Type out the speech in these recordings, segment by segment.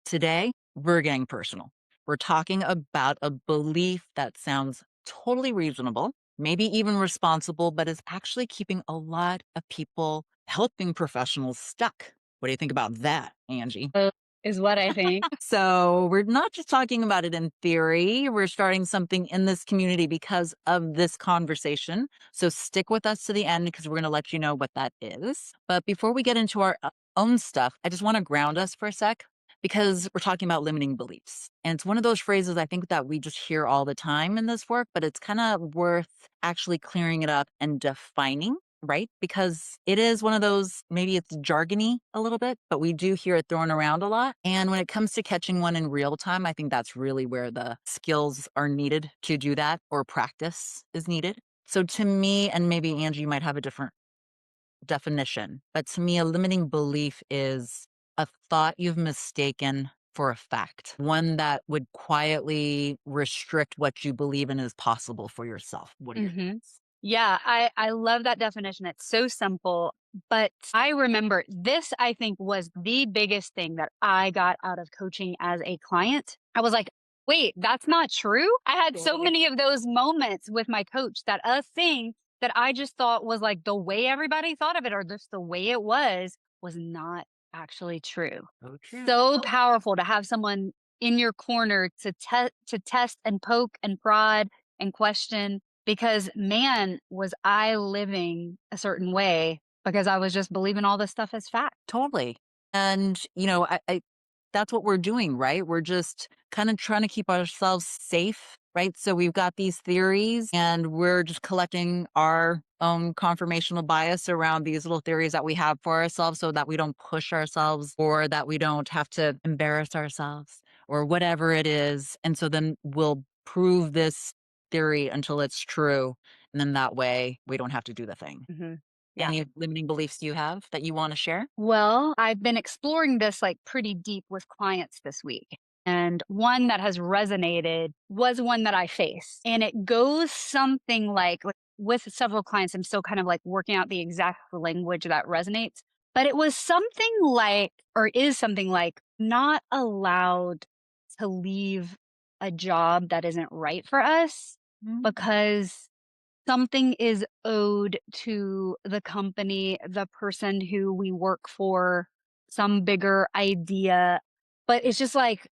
Today, we're getting personal. We're talking about a belief that sounds totally reasonable, maybe even responsible, but is actually keeping a lot of people, helping professionals, stuck. What do you think about that, Angie? Uh, is what I think. So, we're not just talking about it in theory. We're starting something in this community because of this conversation. So, stick with us to the end because we're going to let you know what that is. But before we get into our own stuff, I just want to ground us for a sec because we're talking about limiting beliefs. And it's one of those phrases I think that we just hear all the time in this work, but it's kind of worth actually clearing it up and defining, right? Because it is one of those, maybe it's jargony a little bit, but we do hear it thrown around a lot. And when it comes to catching one in real time, I think that's really where the skills are needed to do that, or practice is needed. So to me, and maybe Angie, you might have a different definition, but to me, a limiting belief is a thought you've mistaken for a fact, one that would quietly restrict what you believe in is possible for yourself. What are your hmm thoughts? Yeah, I love that definition. It's so simple. But I remember this, I think, was the biggest thing that I got out of coaching as a client. I was like, wait, that's not true. I had so Totally. many of those moments with my coach that a thing that I just thought was like the way everybody thought of it or just the way it was not actually true. So true. So powerful to have someone in your corner to test and poke and prod and question because man was I living a certain way because I was just believing all this stuff as fact. Totally. And, I that's what we're doing, right? We're just kind of trying to keep ourselves safe, right? So we've got these theories and we're just collecting our own confirmational bias around these little theories that we have for ourselves so that we don't push ourselves or that we don't have to embarrass ourselves or whatever it is. And so then we'll prove this theory until it's true. And then that way we don't have to do the thing. hmm Yeah. Any limiting beliefs you have that you want to share? Well, I've been exploring this like pretty deep with clients this week. And one that has resonated was one that I face. And it goes something like with several clients, I'm still kind of like working out the exact language that resonates. But it was something like, or is something like, not allowed to leave a job that isn't right for us Mm. because something is owed to the company, the person who we work for, some bigger idea. But it's just like,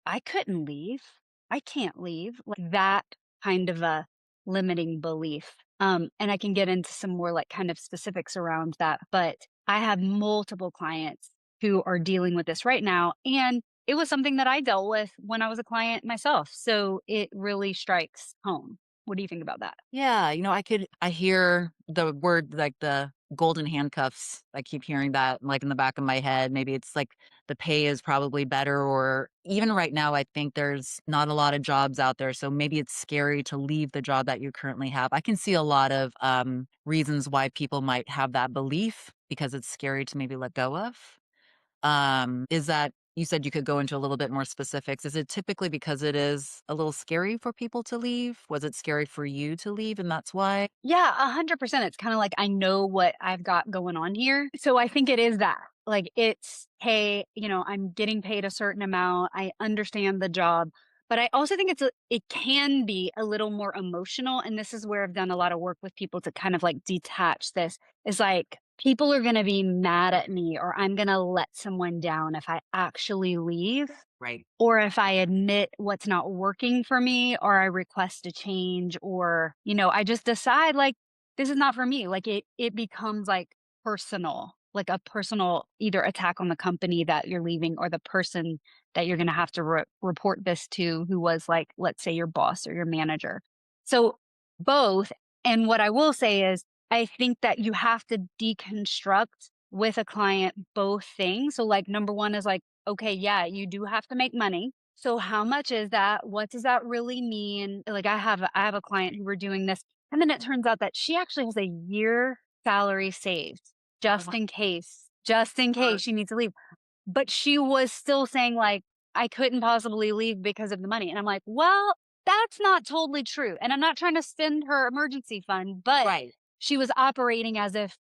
I couldn't leave. I can't leave. Like that kind of a limiting belief. And I can get into some more like kind of specifics around that. But I have multiple clients who are dealing with this right now. And it was something that I dealt with when I was a client myself. So it really strikes home. What do you think about that? Yeah, I hear the word like the golden handcuffs. I keep hearing that like in the back of my head. Maybe it's like the pay is probably better, or even right now, I think there's not a lot of jobs out there. So maybe it's scary to leave the job that you currently have. I can see a lot of reasons why people might have that belief because it's scary to maybe let go of. Is that you said you could go into a little bit more specifics. Is it typically because it is a little scary for people to leave? Was it scary for you to leave and that's why? Yeah, 100%. It's kinda like I know what I've got going on here. So I think it is that. Like, it's, "Hey, I'm getting paid a certain amount. I understand the job." But I also think it can be a little more emotional, and this is where I've done a lot of work with people to kind of, like, detach this. Is like, people are gonna be mad at me, or I'm gonna let someone down if I actually leave. Right. Or if I admit what's not working for me or I request a change or, I just decide like this is not for me. Like it becomes like personal, like a personal either attack on the company that you're leaving or the person that you're going to have to report this to who was like let's say your boss or your manager. So both, and what I will say is I think that you have to deconstruct with a client both things. So like number 1 is like okay, yeah, you do have to make money. So how much is that? What does that really mean? Like I have a client who we're doing this and then it turns out that she actually has a year salary saved Oh my just in God. case she needs to leave. But she was still saying like I couldn't possibly leave because of the money. And I'm like, "Well, that's not totally true." And I'm not trying to spend her emergency fund, but Right. she was operating as if,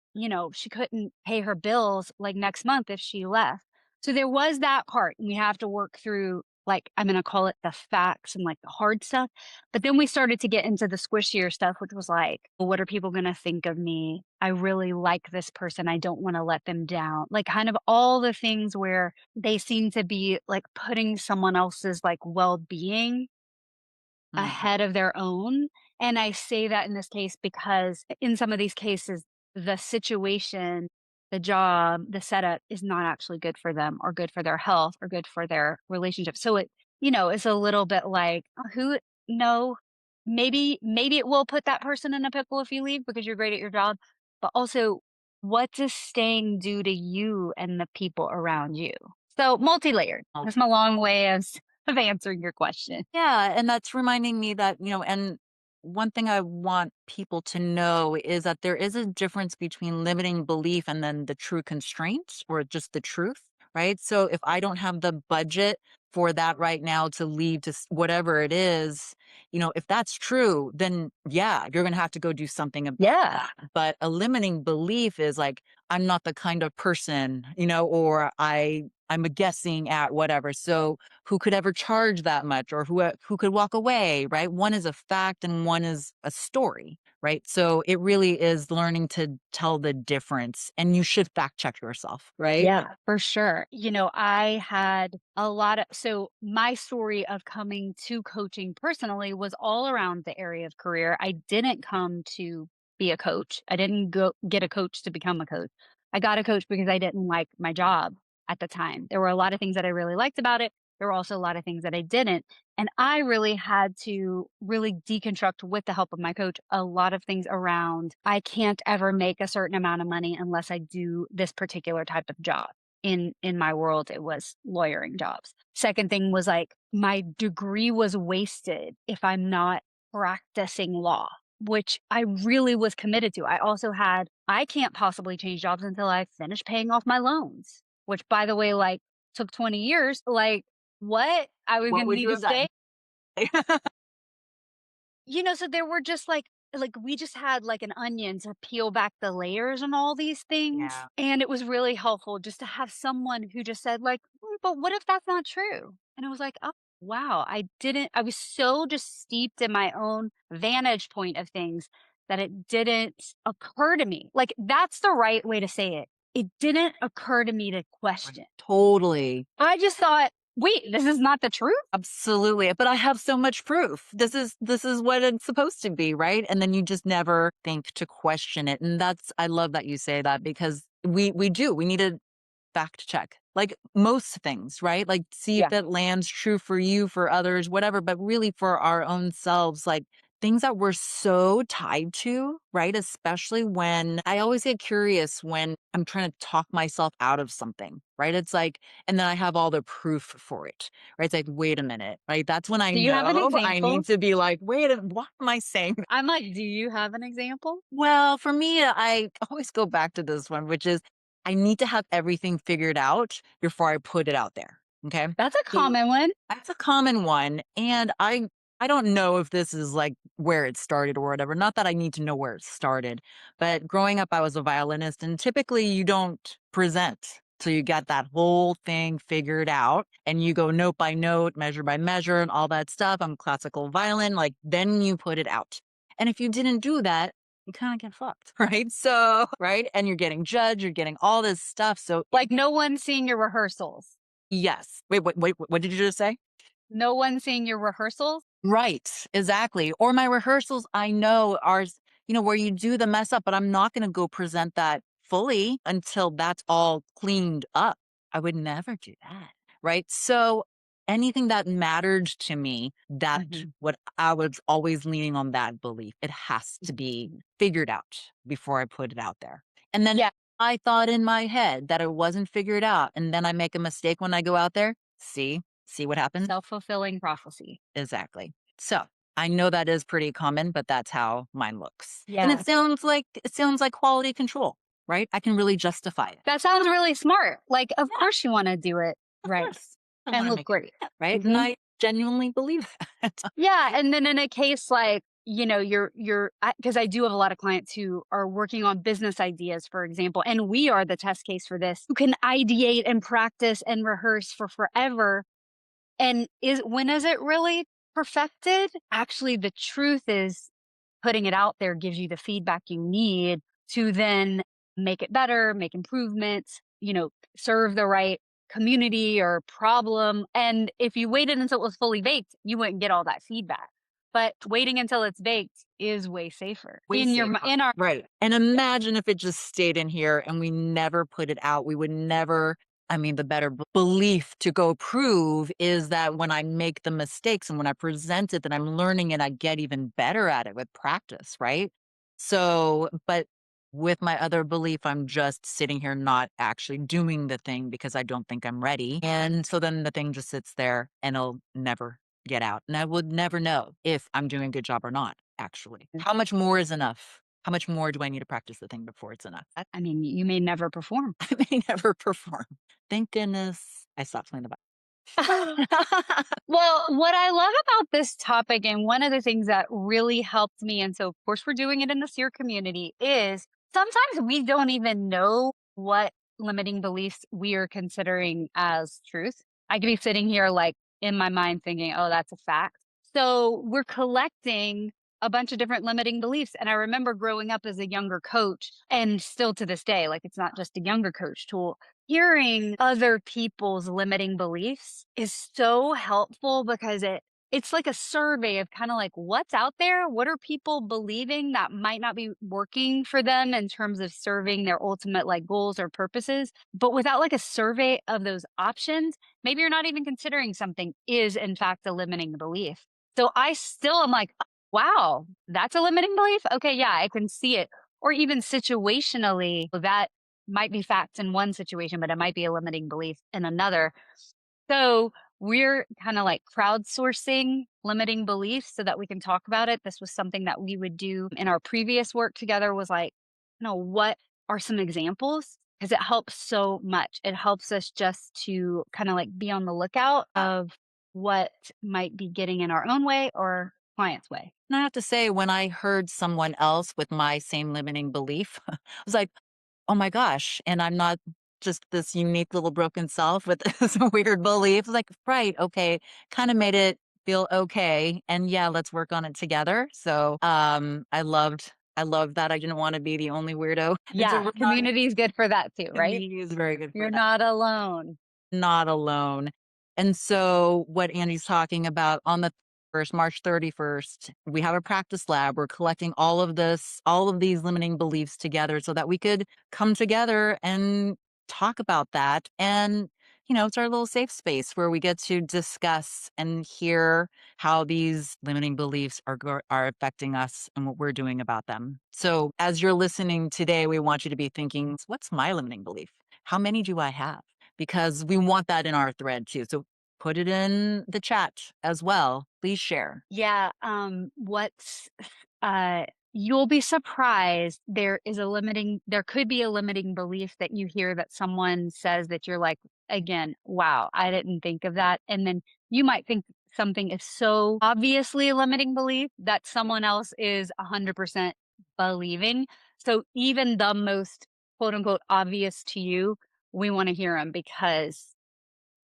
she couldn't pay her bills like next month if she left. So there was that part, and we have to work through, like, I'm gonna call it the facts and, like, the hard stuff, but then we started to get into the squishier stuff, which was like, "Well, what are people gonna think of me? I really like this person, I don't wanna let them down." Like, kind of all the things where they seem to be, like, putting someone else's, like, well-being Mhm. ahead of their own, and I say that in this case because in some of these cases, the situation, the job, the setup is not actually good for them or good for their health or good for their relationship. So it, is a little bit like, who no, maybe it will put that person in a pickle if you leave because you're great at your job, but also what does staying do to you and the people around you? So multi-layered. That's my long way of answering your question. Yeah, and that's reminding me that, and one thing I want people to know is that there is a difference between limiting belief and then the true constraints or just the truth, right? So if I don't have the budget for that right now to leave to whatever it is, if that's true, then yeah, you're going to have to go do something about Yeah. that. But a limiting belief is like, I'm not the kind of person, or I'm a guessing at whatever. So who could ever charge that much or who could walk away, right? One is a fact and one is a story, right? So it really is learning to tell the difference and you should fact check yourself, right? Yeah, for sure. I had a lot of so my story of coming to coaching personally was all around the area of career. I didn't come to be a coach. I didn't go get a coach to become a coach. I got a coach because I didn't like my job at the time. There were a lot of things that I really liked about it. There were also a lot of things that I didn't. And I really had to really deconstruct with the help of my coach a lot of things around I can't ever make a certain amount of money unless I do this particular type of job. In my world, it was lawyering jobs. Second thing was like my degree was wasted if I'm not practicing law, which I really was committed to. I also had I can't possibly change jobs until I finish paying off my loans, which by the way, like took 20 years. Like, what? I was What gonna would need you to have done? stay. So there were just like we just had like an onion to peel back the layers and all these things. Yeah. And it was really helpful just to have someone who just said like, but what if that's not true?" And I was like, "Oh, wow, I was so just steeped in my own vantage point of things that it didn't occur to me." Like that's the right way to say it. It didn't occur to me to Right. question. Totally. I just thought, "Wait, this is not the truth?" Absolutely. But I have so much proof. This is what it's supposed to be, right? And then you just never think to question it. And I love that you say that because we do. We need to fact check. Like most things, right? Like see if Yeah. it lands true for you, for others, whatever, but really for our own selves, like things that we're so tied to, right? Especially when I always get curious when I'm trying to talk myself out of something, right? It's like, and then I have all the proof for it, right? It's like, wait a minute, right? That's when I Do you have an know I example? need to be like, wait, what am I saying? I'm like, "Do you have an example?" Well, for me, I always go back to this one, which is I need to have everything figured out before I put it out there. Okay. That's a So common one. that's a common one. And I don't know if this is like where it started or whatever. Not that I need to know where it started, but growing up, I was a violinist and typically you don't present. So you got that whole thing figured out and you go note by note, measure by measure and all that stuff. I'm classical violin. Like then you put it out. And if you didn't do that, you kind of get fucked, right? So, right? And you're getting judged, you're getting all this stuff. So, Like, no one's seeing your rehearsals. yes. Wait, what did you just say? No one's seeing your rehearsals? Right, exactly. Or my rehearsals, I know are, where you do the mess up, but I'm not going to go present that fully until that's all cleaned up. I would never do that. Right. So anything that mattered to me, that Mhm, what I was always leaning on that belief. It has to be mhm. figured out before I put it out there. And then Yeah, I thought in my head that it wasn't figured out. And then I make a mistake when I go out there. See what happens? self-fulfilling prophecy. Exactly. So, I know that is pretty common, but that's how mine looks. And Yeah. it sounds like quality control, right? I can really justify it. That sounds really smart. Like, of Yeah, course you wanna do it of right course. I and wanna look make it great. right? And Mhm. I genuinely believe that. Yeah, and then in a case like you're because I do have a lot of clients who are working on business ideas, for example, and we are the test case for this, who can ideate and practice and rehearse for forever. And when is it really perfected? Actually, the truth is putting it out there gives you the feedback you need to then make it better, make improvements, serve the right community or problem. And if you waited until it was fully baked, you wouldn't get all that feedback. But waiting until it's baked is way safer Way safer. in our Right. And imagine if it just stayed in here and we never put it out. We would never, I mean, the better belief to go prove is that when I make the mistakes and when I present it, that I'm learning and I get even better at it with practice. Right. So, but with my other belief, I'm just sitting here not actually doing the thing because I don't think I'm ready. And so then the thing just sits there and it'll never get out. And I would never know if I'm doing a good job or not, actually. How much more is enough? How much more do I need to practice the thing before it's enough? I mean, you may never perform. I may never perform. Thank goodness I stopped playing the violin. Well, what I love about this topic, and one of the things that really helped me, and so of course we're doing it in the Seer community, is sometimes we don't even know what limiting beliefs we are considering as truth. I could be sitting here like in my mind thinking, oh, that's a fact. So we're collecting a bunch of different limiting beliefs. And I remember growing up as a younger coach, and still to this day, like it's not just a younger coach tool, hearing other people's limiting beliefs is so helpful because it's like a survey of kind of like what's out there, what are people believing that might not be working for them in terms of serving their ultimate like goals or purposes, but without like a survey of those options, maybe you're not even considering something is in fact a limiting belief. So I still am like, wow, that's a limiting belief. Okay, yeah, I can see it. Or even situationally, that might be facts in one situation, but it might be a limiting belief in another. So we're kind of like crowdsourcing limiting beliefs so that we can talk about it. This was something that we would do in our previous work together was like, what are some examples? Because it helps so much. It helps us just to kind of like be on the lookout of what might be getting in our own way or client's way. And I have to say, when I heard someone else with my same limiting belief, I was like, oh my gosh. And I'm not just this unique little broken self with this weird belief. It's like, right, okay, kind of made it feel okay. And yeah, let's work on it together. So I loved that. I didn't want to be the only weirdo to Yeah, work on it. community is good for that too, right? Community is very good for You're that. not alone. Not alone. And so what Andy's talking about on the first March 31st, we have a practice lab. We're collecting all of these limiting beliefs together so that we could come together and talk about that. And, it's our little safe space where we get to discuss and hear how these limiting beliefs are affecting us and what we're doing about them. So as you're listening today, we want you to be thinking, what's my limiting belief? How many do I have? Because we want that in our thread too. So put it in the chat as well. Please share. Yeah, you'll be surprised there could be a limiting belief that you hear that someone says that you're like, again, wow, I didn't think of that. And then you might think something is so obviously a limiting belief that someone else is 100% believing. So even the most quote unquote obvious to you, we want to hear them because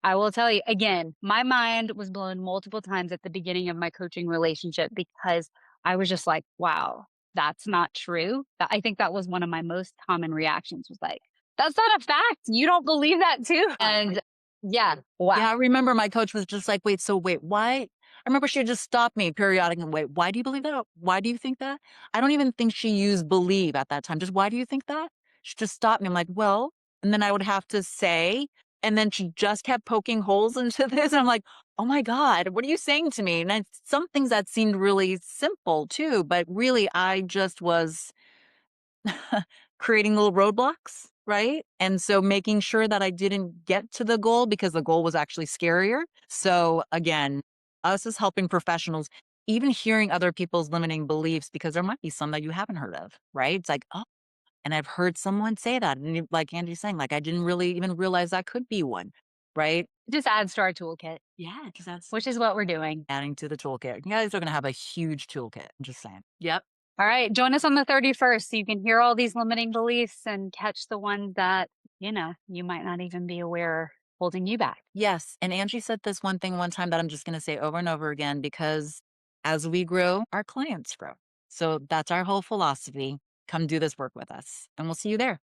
I will tell you again, my mind was blown multiple times at the beginning of my coaching relationship because I was just like, wow, that's not true. I think that was one of my most common reactions was like, that's not a fact. You don't believe that too. And yeah, wow. Yeah, I remember my coach was just like, wait, why? I remember she would just stop me periodically. Wait, why do you believe that? Why do you think that? I don't even think she used believe at that time. Just why do you think that? She just stopped me. I'm like, well, and then I would have to say, and then she just kept poking holes into this. And I'm like, oh my God, what are you saying to me? And some things that seemed really simple too, but really I just was creating little roadblocks, right? And so making sure that I didn't get to the goal because the goal was actually scarier. So again, us as helping professionals, even hearing other people's limiting beliefs, because there might be some that you haven't heard of, right? It's like, oh, and I've heard someone say that. And like Angie's saying, like, I didn't really even realize that could be one, right? Just adds to our toolkit, Yeah, because that's which is what we're doing. adding to the toolkit. You guys are gonna have a huge toolkit. I'm just saying. Yep. All right, join us on the 31st so you can hear all these limiting beliefs and catch the ones that, you might not even be aware holding you back. Yes, and Angie said this one thing one time that I'm just gonna say over and over again because as we grow, our clients grow. So that's our whole philosophy. Come do this work with us, and we'll see you there.